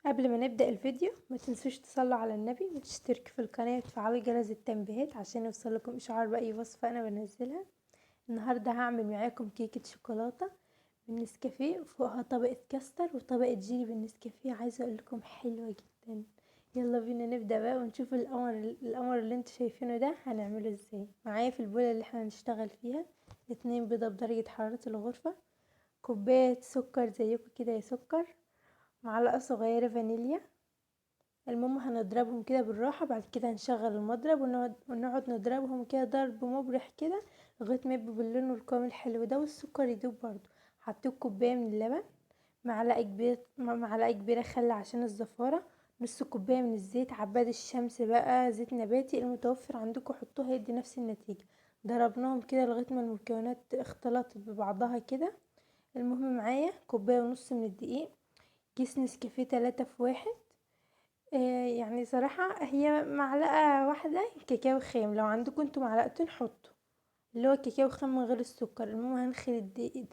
قبل ما نبدأ الفيديو ما تنسوش تصلوا على النبي وتشتركوا في القناة وتفعلوا جرس التنبيهات عشان يوصلكم اشعار بأي وصفة انا بنزلها. النهاردة هعمل معاكم كيكة شوكولاتة بالنسكافيه وفوقها طبقة كاستر وطبقة جيلي بالنسكافيه. عايزة اقول لكم حلوة جدا. يلا بينا نبدأ بقى ونشوف القمر اللي انتوا شايفينه ده هنعمله ازاي. معايا في البولة اللي احنا هنشتغل فيها 2 بيضة بدرجة حرارة الغرفة، كوباية سكر زيكم كده يا سكر، معلقة صغيرة فانيليا. المهم هنضربهم كده بالراحة، بعد كده هنشغل المضرب ونقعد نضربهم كده ضرب مبرح كده لغاية ما يبقوا باللون والقوام الحلو ده والسكر يدوب برضو. حطيت كوباية من اللبن، معلقة كبيرة خل عشان الزفارة، نص كوباية من الزيت، عباد الشمس بقى زيت نباتي المتوفر عندكم حطوه هيدي نفس النتيجة. ضربناهم كده لغاية ما المكونات اختلطت ببعضها كده. المهم معايا كوباية ونص من الدقيق، كيس نسكافيه 3 في 1. يعني صراحة هي معلقة واحدة كاكاو خام، لو عندكم انتوا معلقتين حطوا اللي هو كاكاو خام من غير السكر. المهم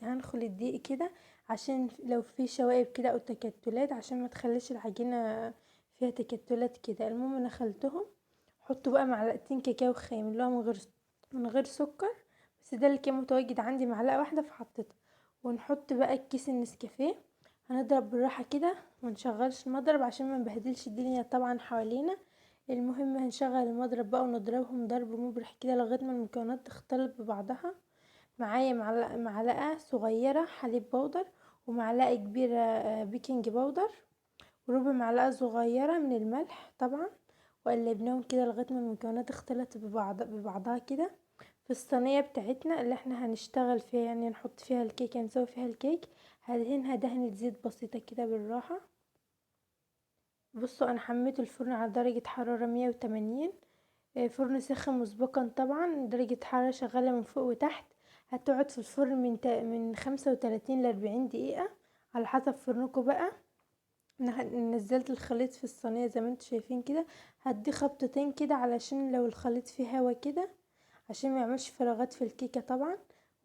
هنخل الدقيق كده عشان لو في شوائب كده او تكتلات عشان ما تخليش العجينة فيها تكتلات كده. المهم نخلتهم. حطوا بقى معلقتين كاكاو خام اللي هو من غير سكر، بس ده اللي كان متواجد عندي معلقة واحدة فحطيتها. ونحط بقى الكيس النسكافيه، هنضرب بالراحة كده منشغلش المضرب عشان ما نبهدلش الدنيا طبعا حوالينا. المهم هنشغل المضرب بقى ونضربهم ضرب مبرح كده لغاية ما المكونات تختلط ببعضها. معايا معلقة صغيرة حليب بودر، ومعلقة كبيرة بيكنج بودر، وربع معلقة صغيرة من الملح طبعا. وقلبناهم كده لغاية ما المكونات اختلطت ببعضها كده. في الصينية بتاعتنا اللي احنا هنشتغل فيها يعني نحط فيها الكيك، هنسوي فيها الكيك، هدهنها دهنة زيت بسيطة كده بالراحة. بصوا انا حميت الفرن على درجة حرارة 180، فرن سخن مسبقا طبعا، درجة حرارة شغالة من فوق وتحت. هتقعد في الفرن من 35 ل40 دقيقة على حسب فرنكم بقى. نزلت الخليط في الصينية زي ما انتوا شايفين كده، هدي خبطتين كده علشان لو الخليط فيه هوا كده عشان ما يعملش فراغات في الكيكة طبعا.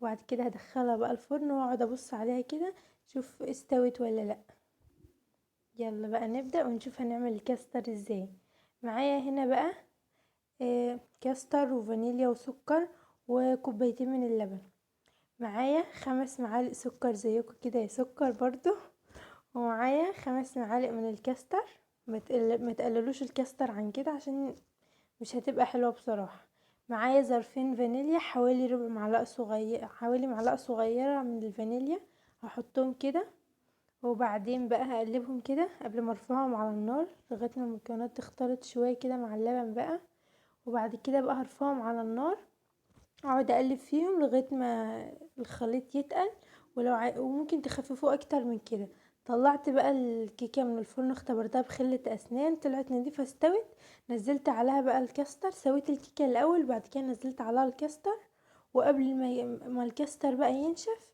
وبعد كده هدخلها بقى الفرن واقعد ابص عليها كده شوف استوت ولا لا. يلا بقى نبدأ ونشوف هنعمل الكاستر ازاي. معايا هنا بقى كاستر وفانيليا وسكر وكوبايتين من اللبن. معايا 5 معالق سكر زيكم كده يا سكر برضو، ومعايا 5 معالق من الكاستر. ما تقللوش الكاستر عن كده عشان مش هتبقى حلوة بصراحة. معايا ظرفين فانيليا، حوالي معلقة صغيرة من الفانيليا هحطهم كده. وبعدين بقى هقلبهم كده قبل ما ارفعهم على النار لغايه ما المكونات تختلط شويه كده مع اللبن بقى. وبعد كده بقى هرفعهم على النار، اقعد اقلب فيهم لغايه ما الخليط يتقل. وممكن تخففوه اكتر من كده. طلعت بقى الكيكه من الفرن، اختبرتها بخلة اسنان طلعت نضيفه استوت. نزلت عليها بقى الكاستر، سويت الكيكه الاول بعد كده نزلت عليها الكاستر. وقبل ما الكاستر بقى ينشف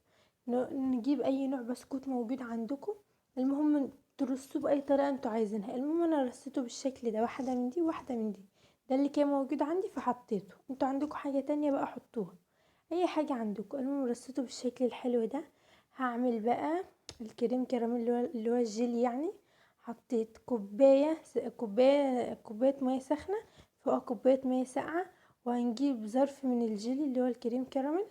نجيب اي نوع بسكوت موجود عندكم. المهم ترصوه باي طريقه انتوا عايزينها. المهم انا رصيته بالشكل ده، واحده من دي وواحده من دي، ده اللي كان موجود عندي فحطيته. انتوا عندكم حاجة تانية بقى حطوها، اي حاجة عندكم. المهم رصيته بالشكل الحلو ده. هعمل بقى الكريم كراميل اللي هو الجيل يعني. حطيت كوباية مية سخنة فوق كوباية مية ساقعة، وهنجيب ظرف من الجيلي اللي هو الكريم كراميل.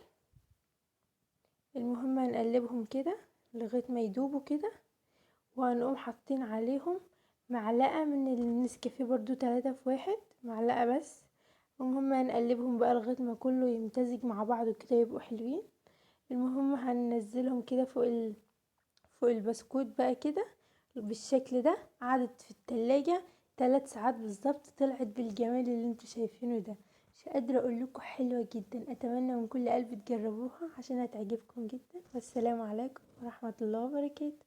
المهم هنقلبهم كده لغاية ما يدوبوا كده، وهنقوم حاطين عليهم معلقة من النسكافيه برضو 3 في 1 معلقة بس. المهم هنقلبهم بقى لغاية ما كله يمتزج مع بعضه كده يبقوا حلوين. المهم هننزلهم كده فوق البسكوت بقى كده بالشكل ده. قعدت في التلاجة 3 ساعات بالظبط، طلعت بالجمال اللي انتوا شايفينه ده. مش قادرة اقول لكم حلوة جدا. اتمنى من كل قلبي تجربوها عشان هتعجبكم جدا. والسلام عليكم ورحمة الله وبركاته.